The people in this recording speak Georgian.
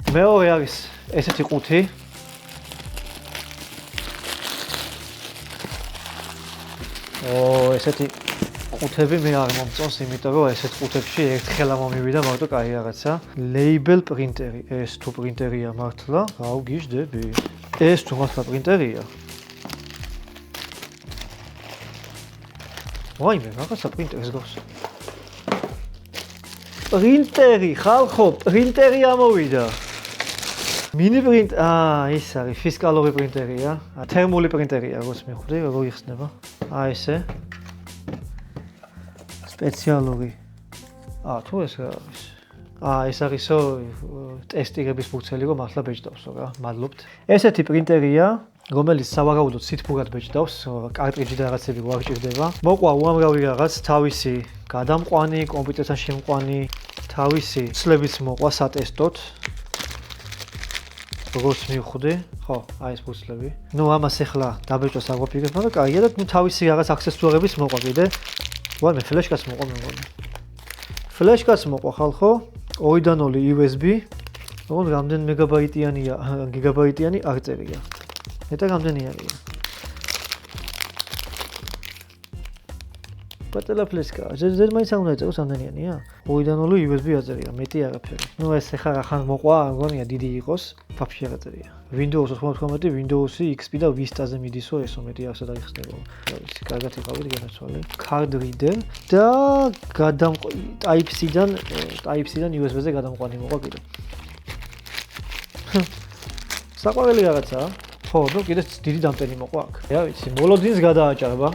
მეორე არის ესეთი ყუთი. ესეთი ყუთები მე არ მომწონს, იმიტომ რომ ესეთ ყუთებში ერთხელ მომივიდა მარტო კაი რაღაცა. Label პრინტერი, ეს თუ პრინტერია მართლა, აუ გიждები. ეს თუ მართლა პრინტერია. ვაიმე, რაღაცა პრინტერს გავს. პრინტერი, ხალხო, პრინტერი ამოვიდა. მინი პრინტ, ის არის ფისკალური პრინტერია, თერმული პრინტერია, როგორც მივხვდი, როგორ იხსნება. ესე. სპეციალური. თუ ეს რა არის? ეს არისო ტესტირების ფურცელი, რომ მართლა ბეჭდავსო რა, მადლობთ. ესეთი პრინტერია, რომელიც სავარაუდოდ სითბურად ბეჭდავს, კარტრიჯი და რაღაცები არ ჭირდება. მოყვა უამრავი რაღაც, თავისი გადამყვანი, კომპიუტერთან შემყვანი, თავისი ცლებიც მოყვა სატესტოდ. როგორც მივხვდი, ხო, ეს ფურცლები. ამას ახლა დაბეჭდოს არ ვაპირებ, მაგრამ კაია და თავისი რაღაც აქსესუარებიც მოყვა კიდე. ვაიმე, ფლეშკაც მოყვა მეგონი. ფლეშკაც მოყვა ხალხო, 2-დან 2 USB, ოღონდ რამდენ მეგაბაიტიანია, გიგაბაიტიანი არ წერია. მეტად რამდენი არის? პატარა ფლეშკა, ზედ მაინც არ უნდა ეწეროს რამდენიანია? 2-დან 2 USB აწერია, მეტი არაფერი. ეს ახლა რახან მოყვა, მგონია დიდი იყოს, ფაფში არ აწერია. Windows 99, Windows XP და Vista-ზე მიდისო, ესო მეტი არასად არ იხსნება. ვიცი, კარგად იყავით განაცვალე. Card reader და Type-C-დან USB-ზე გადამყვანი მოყვა კიდე. საყვარელი რაღაცაა. ხო, კიდე დიდი დამტენი მოყვა აქ. რა ვიცი, მოლოდინს გადააჭარბა.